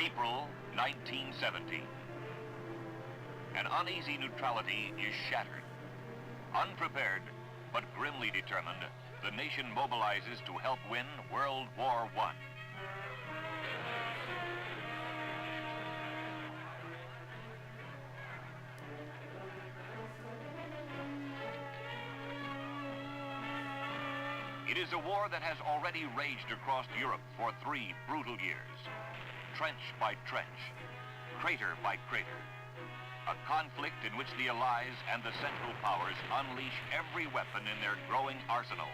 April 1970. An uneasy neutrality is shattered. Unprepared, but grimly determined, the nation mobilizes to help win World War I. It is a war that has already raged across Europe for 3 brutal years. Trench by trench, crater by crater. A conflict in which the Allies and the Central Powers unleash every weapon in their growing arsenals.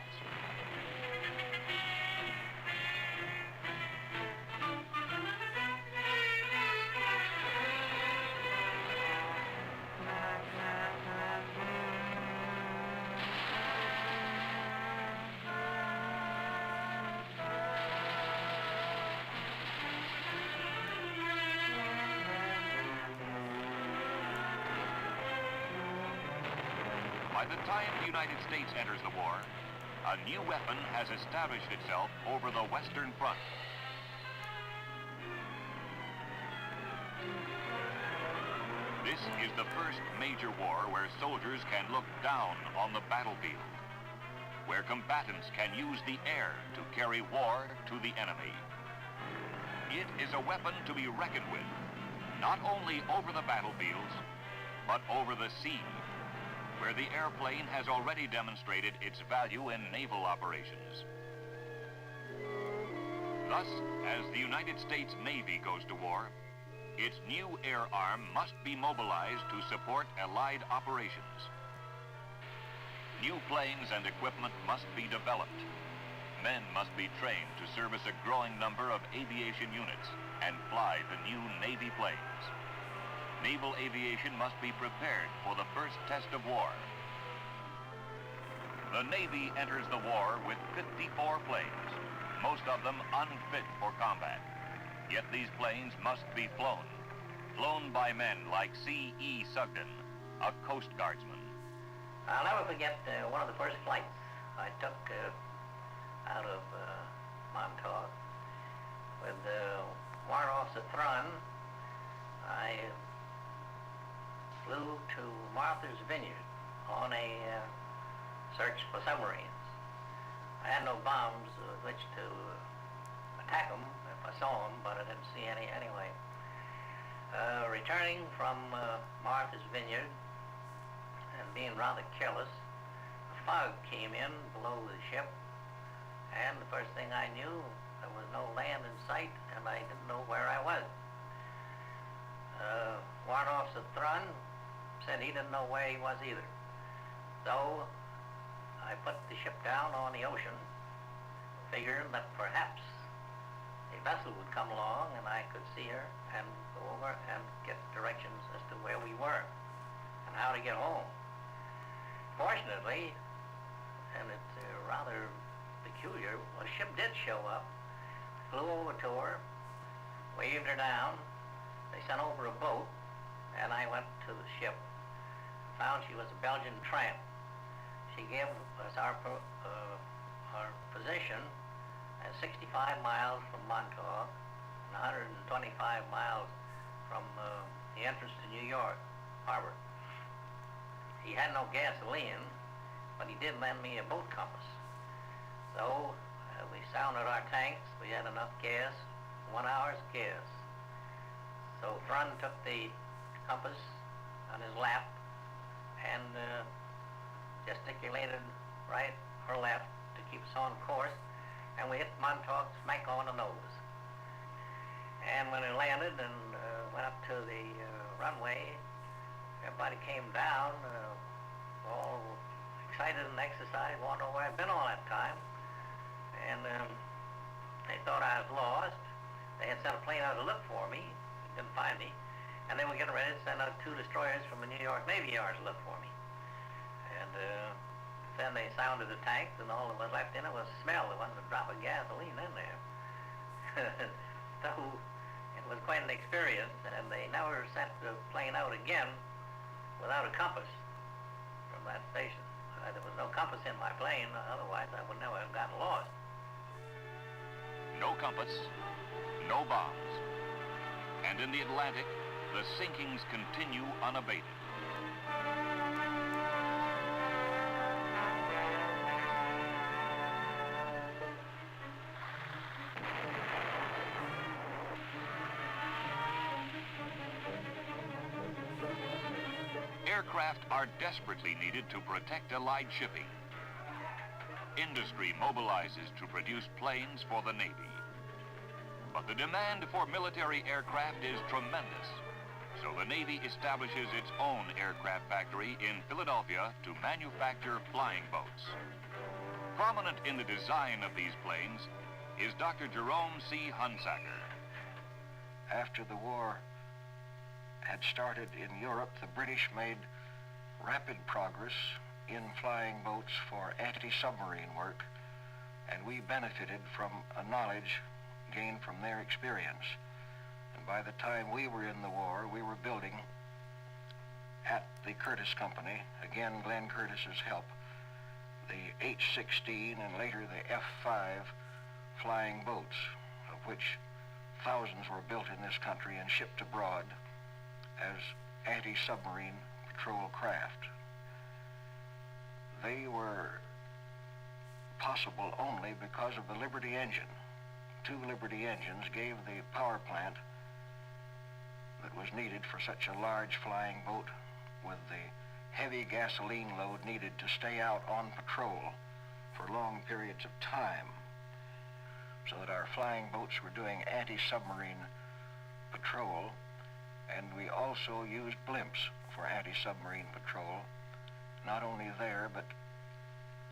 By the time the United States enters the war, a new weapon has established itself over the Western Front. This is the first major war where soldiers can look down on the battlefield, where combatants can use the air to carry war to the enemy. It is a weapon to be reckoned with, not only over the battlefields, but over the sea, where the airplane has already demonstrated its value in naval operations. Thus, as the United States Navy goes to war, its new air arm must be mobilized to support Allied operations. New planes and equipment must be developed. Men must be trained to service a growing number of aviation units and fly the new Navy planes. Naval aviation must be prepared for the first test of war. The Navy enters the war with 54 planes, most of them unfit for combat. Yet these planes must be flown by men like C.E. Sugden, a Coast Guardsman. I'll never forget one of the first flights I took out of Montauk. With Warrant Officer Thrun, I flew to Martha's Vineyard on a search for submarines. I had no bombs with which to attack them if I saw them, but I didn't see any anyway. Returning from Martha's Vineyard and being rather careless, a fog came in below the ship, and the first thing I knew, there was no land in sight, and I didn't know where I was. Warrant Officer Thrun said he didn't know where he was either. So I put the ship down on the ocean, figuring that perhaps a vessel would come along and I could see her and go over and get directions as to where we were and how to get home. Fortunately, and it's rather peculiar, a ship did show up, flew over to her, waved her down. They sent over a boat, and I went to the ship. Found she was a Belgian tramp. She gave us our position at 65 miles from Montauk and 125 miles from the entrance to New York Harbor. He had no gasoline, but he did lend me a boat compass. So we sounded our tanks. We had enough gas, 1 hour's gas. So Thrun took the compass on his lap and gesticulated right or left to keep us on course, and we hit Montauk smack on the nose. And when we landed and went up to the runway, everybody came down, all excited and exercised, wanted to know where I'd been all that time. And they thought I was lost. They had sent a plane out to look for me, didn't find me. And they were getting ready to send out 2 destroyers from the New York Navy Yard to look for me. And then they sounded the tanks, and all that was left in it was smell. There wasn't a drop of gasoline in there. So it was quite an experience, and they never sent the plane out again without a compass from that station. There was no compass in my plane, otherwise I would never have gotten lost. No compass, no bombs. And in the Atlantic, the sinkings continue unabated. Aircraft are desperately needed to protect Allied shipping. Industry mobilizes to produce planes for the Navy. But the demand for military aircraft is tremendous. So the Navy establishes its own aircraft factory in Philadelphia to manufacture flying boats. Prominent in the design of these planes is Dr. Jerome C. Hunsaker. After the war had started in Europe, the British made rapid progress in flying boats for anti-submarine work, and we benefited from a knowledge gained from their experience. And by the time we were in the war, we were building at the Curtiss Company, again Glenn Curtiss's help, the H-16 and later the F-5 flying boats, of which thousands were built in this country and shipped abroad as anti-submarine patrol craft. They were possible only because of the Liberty engine. 2 Liberty engines gave the power plant that was needed for such a large flying boat with the heavy gasoline load needed to stay out on patrol for long periods of time, so that our flying boats were doing anti-submarine patrol. And we also used blimps for anti-submarine patrol, not only there, but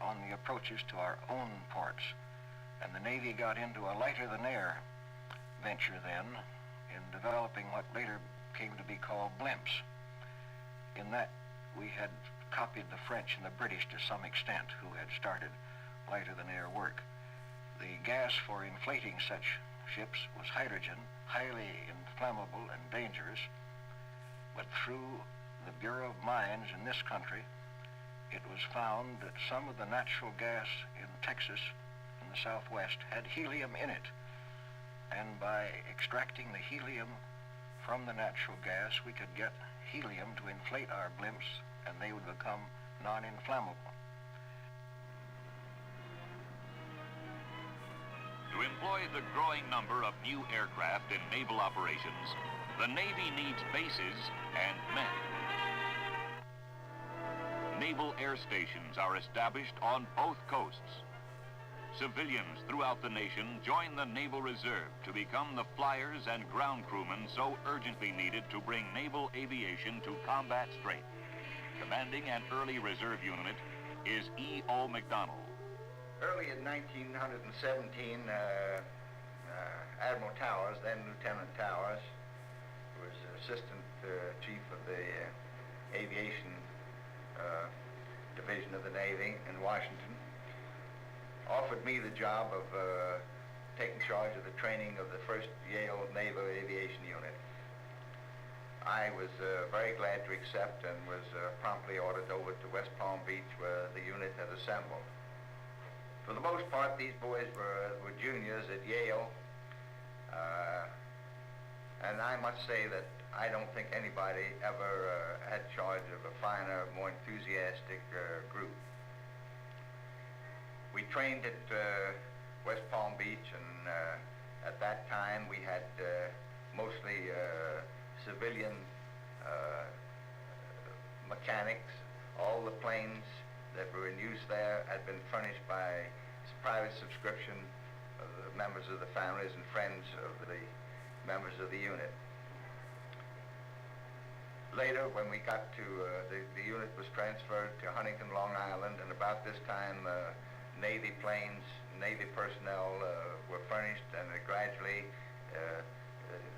on the approaches to our own ports. And the Navy got into a lighter-than-air venture then in developing what later came to be called blimps. In that, we had copied the French and the British to some extent, who had started lighter-than-air work. The gas for inflating such ships was hydrogen, highly inflammable and dangerous, but through the Bureau of Mines in this country, it was found that some of the natural gas in Texas, in the Southwest, had helium in it. And by extracting the helium from the natural gas, we could get helium to inflate our blimps, and they would become non-inflammable. To employ the growing number of new aircraft in naval operations, the Navy needs bases and men. Naval air stations are established on both coasts. Civilians throughout the nation join the Naval Reserve to become the flyers and ground crewmen so urgently needed to bring naval aviation to combat strength. Commanding an early reserve unit is E.O. McDonnell. Early in 1917, Admiral Towers, then Lieutenant Towers, who was Assistant Chief of the Aviation Division of the Navy in Washington, offered me the job of taking charge of the training of the first Yale Naval Aviation Unit. I was very glad to accept and was promptly ordered over to West Palm Beach, where the unit had assembled. For the most part, these boys were juniors at Yale, and I must say that I don't think anybody ever had charge of a finer, more enthusiastic group. We trained at West Palm Beach, and at that time we had mostly civilian mechanics. All the planes that were in use there had been furnished by private subscription of the members of the families and friends of the members of the unit. Later, when we got to, the unit was transferred to Huntington, Long Island, and about this time, Navy planes, Navy personnel were furnished, and gradually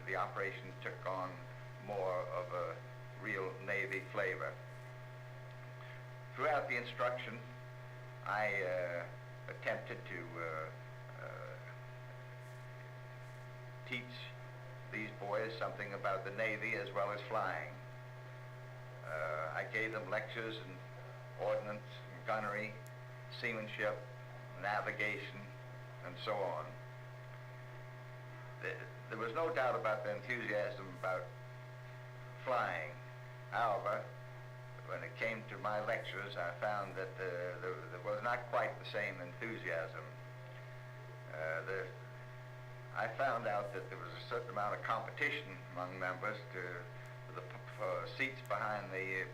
the operation took on more of a real Navy flavor. Throughout the instruction, I attempted to teach these boys something about the Navy as well as flying. I gave them lectures in ordnance, gunnery, seamanship, navigation, and so on. There was no doubt about the enthusiasm about flying. However, when it came to my lectures, I found that there was not quite the same enthusiasm. I found out that there was a certain amount of competition among members for seats behind the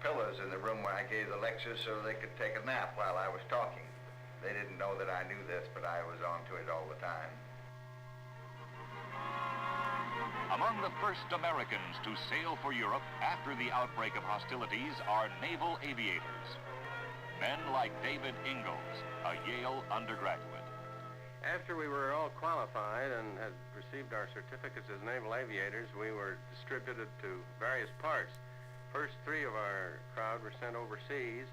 pillars in the room where I gave the lectures so they could take a nap while I was talking. They didn't know that I knew this, but I was on to it all the time. Among the first Americans to sail for Europe after the outbreak of hostilities are naval aviators. Men like David Ingalls, a Yale undergraduate. After we were all qualified and had received our certificates as naval aviators, we were distributed to various parts. First 3 of our crowd were sent overseas.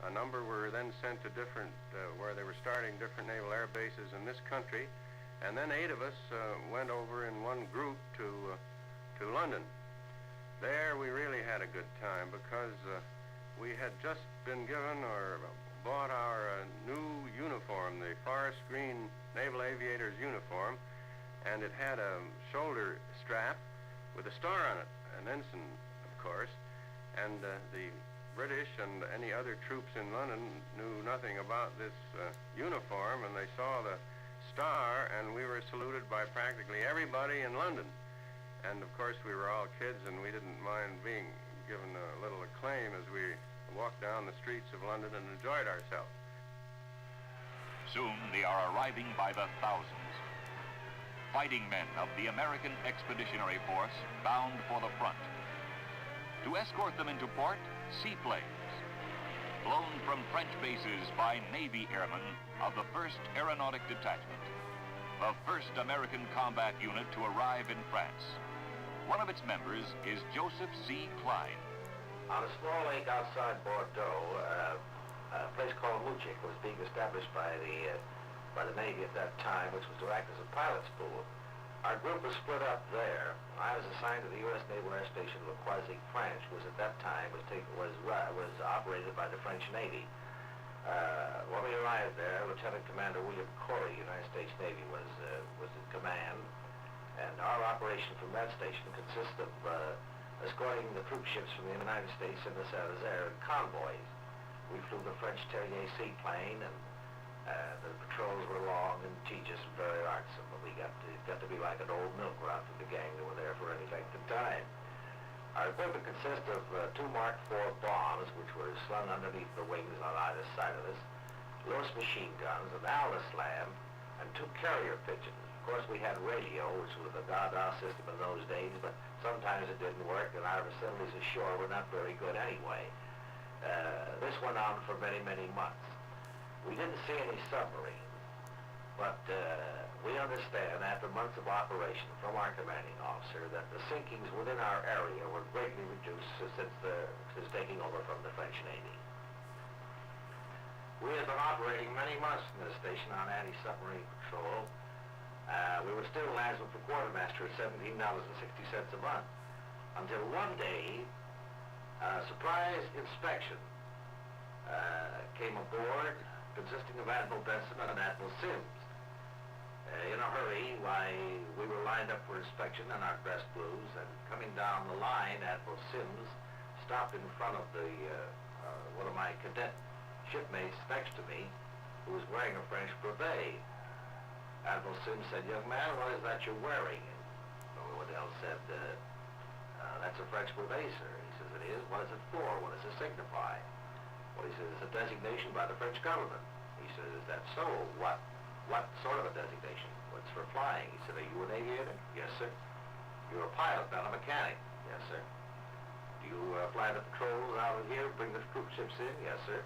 A number were then sent to different, where they were starting different naval air bases in this country. And then 8 of us went over in one group to London. There we really had a good time because we had just been given or bought our new uniform, the forest green Naval Aviator's uniform, and it had a shoulder strap with a star on it, an ensign, of course, and the British and any other troops in London knew nothing about this uniform, and they saw the star, and we were saluted by practically everybody in London. And of course we were all kids, and we didn't mind being given a little acclaim as we walked down the streets of London and enjoyed ourselves. Soon they are arriving by the thousands. Fighting men of the American Expeditionary Force bound for the front. To escort them into port, seaplanes, flown from French bases by Navy airmen of the 1st Aeronautic Detachment, the first American combat unit to arrive in France. One of its members is Joseph C. Cline. On a small lake outside Bordeaux, a place called Mouchik was being established by the Navy at that time, which was to act as a pilot school. Our group was split up there. I was assigned to the U.S. Naval Air Station of Plcahy, which at that time was operated by the French Navy. When we arrived there, Lieutenant Commander William Corey, United States Navy, was in command, and our operation from that station consisted of escorting the troop ships from the United States in the Saint-Nazaire in convoys. We flew the French Terrier seaplane, and the patrols were long and tedious and very artsome, but we got to be like an old milk route to the gang that were there for any length of time. Our equipment consisted of 2 Mark IV bombs, which were slung underneath the wings on either side of us, Lewis machine guns, an Aldous lamp, and 2 carrier pigeons. Of course, we had radio, which was the Dada system in those days, but sometimes it didn't work, and our facilities ashore were not very good anyway. This went on for many, many months. We didn't see any submarines, but we understand after months of operation from our commanding officer that the sinkings within our area were greatly reduced since taking over from the French Navy. We had been operating many months in this station on anti-submarine patrol. We were still linesman for quartermaster at $17.60 a month, until one day a surprise inspection came aboard consisting of Admiral Benson and Admiral Sims. In a hurry, we were lined up for inspection in our dress blues, and coming down the line, Admiral Sims stopped in front of one of my cadet shipmates next to me, who was wearing a French brevet. Admiral Sims said, "Young man, what is that you're wearing?" And Waddell said, "That's a French brevet, sir." He says, "It is? What is it for? What does it signify?" Well, he says, "It's a designation by the French government." He says, "Is that so? What sort of a designation?" "Well, it's for flying." He said, "Are you an aviator?" "Yes, sir." "You're a pilot, not a mechanic?" "Yes, sir." "Do you fly the patrols out of here, bring the troop ships in?" "Yes, sir."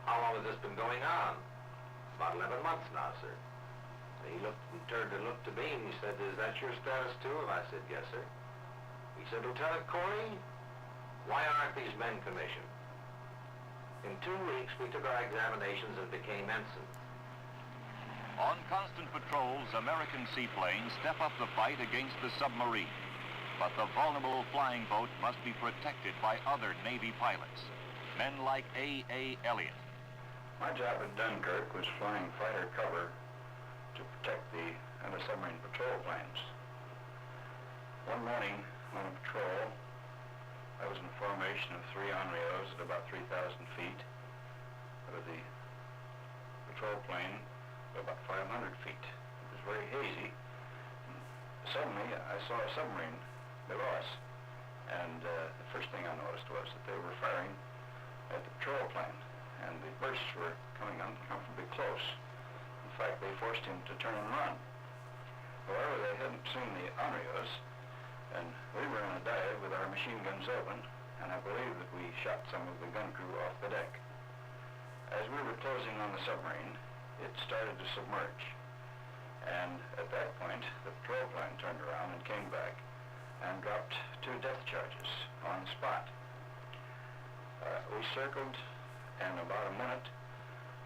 "How long has this been going on?" "About 11 months now, sir." He turned and looked to me, and he said, "Is that your status too?" And I said, "Yes, sir." He said, "Lieutenant Corey, why aren't these men commissioned?" In 2 weeks, we took our examinations and became ensigns. On constant patrols, American seaplanes step up the fight against the submarine. But the vulnerable flying boat must be protected by other Navy pilots, men like A. Elliatt. My job at Dunkirk was flying fighter cover to protect the and the submarine patrol planes. One morning on a patrol, I was in a formation of 3 Unrios at about 3,000 feet, with the patrol plane at about 500 feet. It was very hazy. Suddenly, I saw a submarine below us, and the first thing I noticed was that they were firing at the patrol plane, and the bursts were coming uncomfortably close. In fact, they forced him to turn and run. However, they hadn't seen the Unrios, and we were in a dive with our machine guns open, and I believe that we shot some of the gun crew off the deck. As we were closing on the submarine, it started to submerge. And at that point, the patrol plane turned around and came back and dropped 2 depth charges on the spot. We circled, and in about a minute,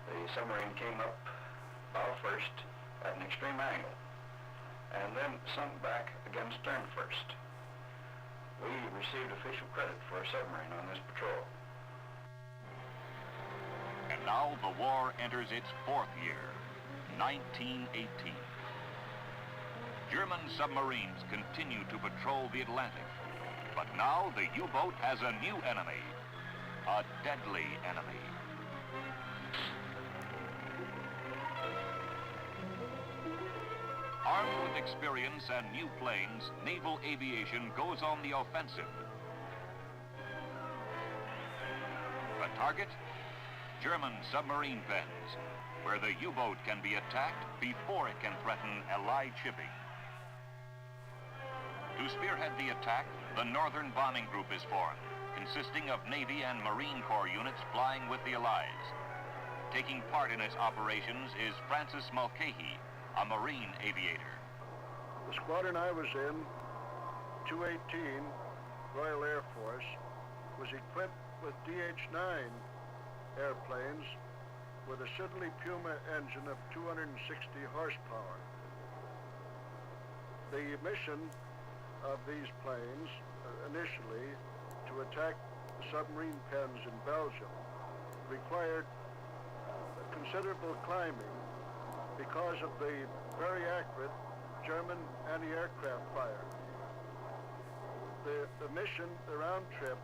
the submarine came up bow first at an extreme angle, and then sunk back again stern first. We received official credit for a submarine on this patrol. And now the war enters its 4th year, 1918. German submarines continue to patrol the Atlantic, but now the U-boat has a new enemy, a deadly enemy. Armed with experience and new planes, naval aviation goes on the offensive. The target? German submarine pens, where the U-boat can be attacked before it can threaten Allied shipping. To spearhead the attack, the Northern Bombing Group is formed, consisting of Navy and Marine Corps units flying with the Allies. Taking part in its operations is Francis Plcahy, a Marine aviator. The squadron I was in, 218, Royal Air Force, was equipped with DH-9 airplanes with a Siddeley Puma engine of 260 horsepower. The mission of these planes, initially, to attack the submarine pens in Belgium, required considerable climbing because of the very accurate German anti-aircraft fire. The mission, the round trip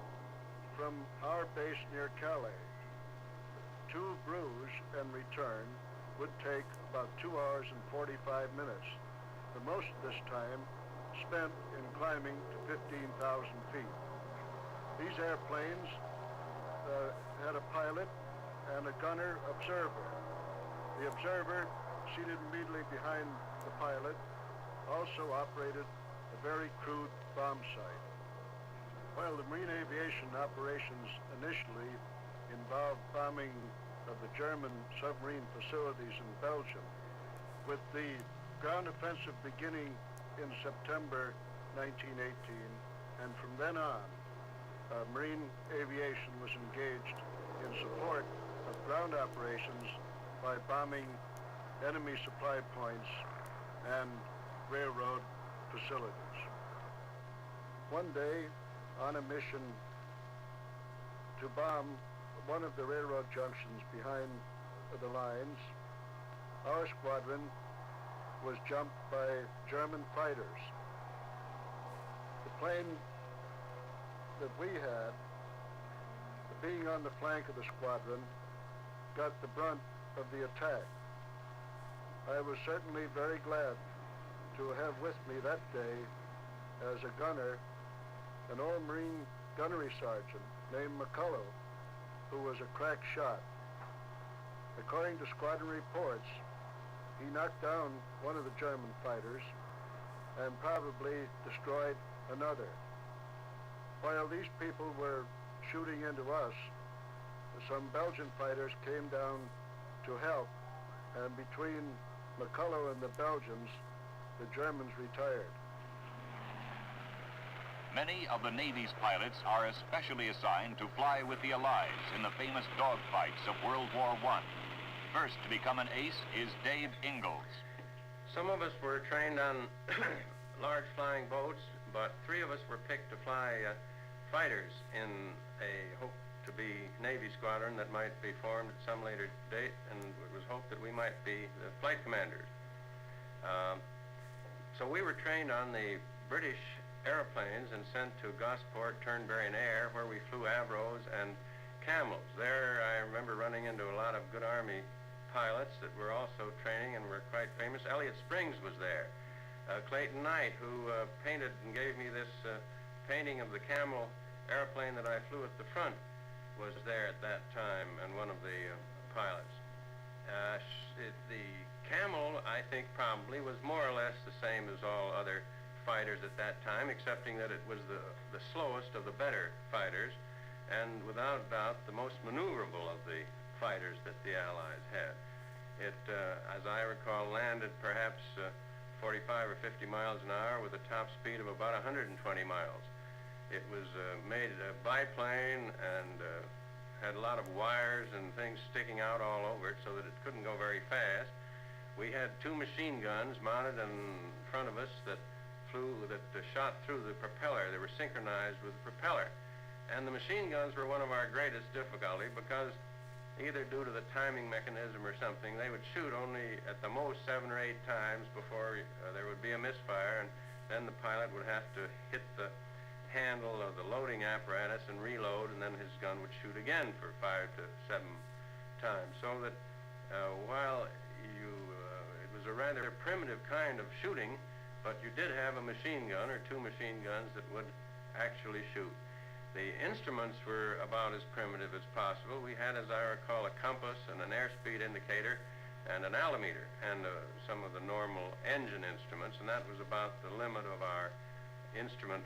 from our base near Calais to Bruges and return would take about 2 hours and 45 minutes. The most of this time spent in climbing to 15,000 feet. These airplanes had a pilot and a gunner observer. The observer, seated immediately behind the pilot, also operated a very crude bomb site. While the marine aviation operations initially involved bombing of the German submarine facilities in Belgium, with the ground offensive beginning in September 1918, and from then on, marine aviation was engaged in support of ground operations by bombing enemy supply points and railroad facilities. One day, on a mission to bomb one of the railroad junctions behind the lines, our squadron was jumped by German fighters. The plane that we had, being on the flank of the squadron, got the brunt of the attack. I was certainly very glad to have with me that day as a gunner an old Marine gunnery sergeant named McDonnell, who was a crack shot. According to squadron reports, he knocked down one of the German fighters and probably destroyed another. While these people were shooting into us, some Belgian fighters came down to help, and between McDonnell and the Belgians, the Germans retired. Many of the Navy's pilots are especially assigned to fly with the Allies in the famous dogfights of World War I. First to become an ace is Dave Ingalls. Some of us were trained on large flying boats, but 3 of us were picked to fly fighters in a hope-to-be Navy squadron that might be formed at some later date, and it was hoped that we might be the flight commanders. So we were trained on the British airplanes and sent to Gosport, Turnberry, and Ayr, where we flew Avros and Camels. There I remember running into a lot of good Army pilots that were also training and were quite famous. Elliatt Springs was there. Clayton Knight, who painted and gave me this painting of the Camel airplane that I flew at the front, was there at that time and one of the pilots. The Camel, I think, probably was more or less the same as all other fighters at that time, excepting that it was the slowest of the better fighters, and without doubt the most maneuverable of the fighters that the Allies had. It, as I recall, landed perhaps 45 or 50 miles an hour with a top speed of about 120 miles. It was made a biplane and had a lot of wires and things sticking out all over it so that it couldn't go very fast. We had two machine guns mounted in front of us that shot through the propeller. They were synchronized with the propeller. And the machine guns were one of our greatest difficulty because either due to the timing mechanism or something, they would shoot only at the most 7 or 8 times before there would be a misfire, and then the pilot would have to hit the handle of the loading apparatus and reload, and then his gun would shoot again for 5 to 7 times. So that while it was a rather primitive kind of shooting, but you did have a machine gun or 2 machine guns that would actually shoot. The instruments were about as primitive as possible. We had, as I recall, a compass and an airspeed indicator and an altimeter and some of the normal engine instruments, and that was about the limit of our instrument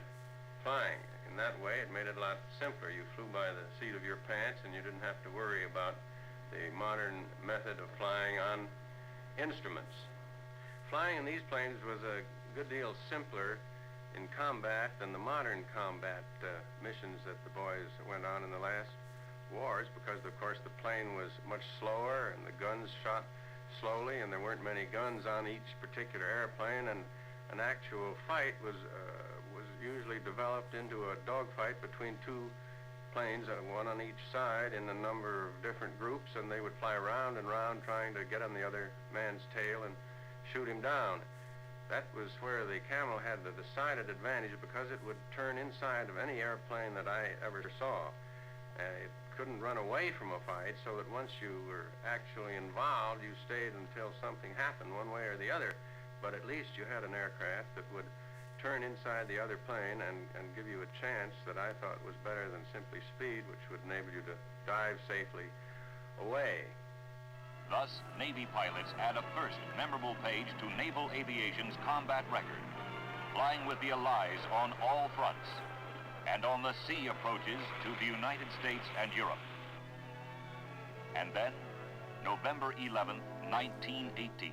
flying. In that way, it made it a lot simpler. You flew by the seat of your pants, and you didn't have to worry about the modern method of flying on instruments. Flying in these planes was a good deal simpler in combat than the modern combat missions that the boys went on in the last wars, because, of course, the plane was much slower and the guns shot slowly, and there weren't many guns on each particular airplane, and an actual fight was usually developed into a dogfight between 2 planes, one on each side, in a number of different groups, and they would fly round and round trying to get on the other man's tail and shoot him down. That was where the Camel had the decided advantage, because it would turn inside of any airplane that I ever saw. It couldn't run away from a fight, so that once you were actually involved, you stayed until something happened one way or the other. But at least you had an aircraft that would turn inside the other plane and give you a chance that I thought was better than simply speed, which would enable you to dive safely away. Thus, Navy pilots add a first memorable page to naval aviation's combat record, flying with the Allies on all fronts, and on the sea approaches to the United States and Europe. And then, November 11th, 1918.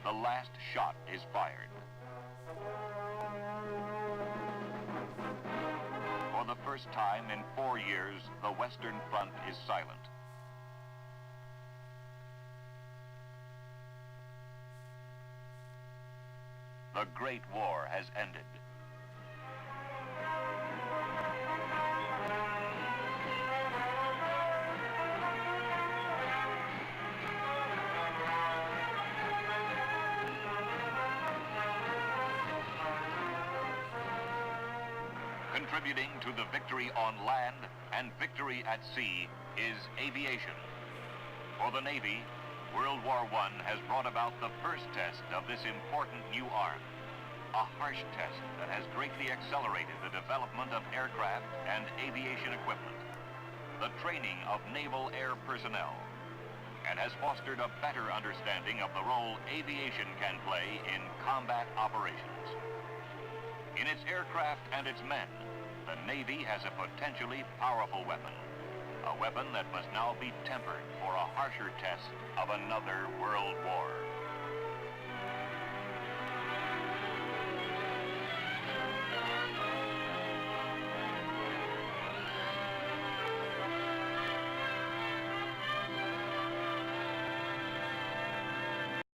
The last shot is fired. For the first time in 4 years, the Western Front is silent. The Great War has ended. Contributing to the victory on land and victory at sea is aviation. For the Navy, World War I has brought about the first test of this important new arm, a harsh test that has greatly accelerated the development of aircraft and aviation equipment, the training of naval air personnel, and has fostered a better understanding of the role aviation can play in combat operations. In its aircraft and its men, the Navy has a potentially powerful weapon, a weapon that must now be tempered for a harsher test of another world war.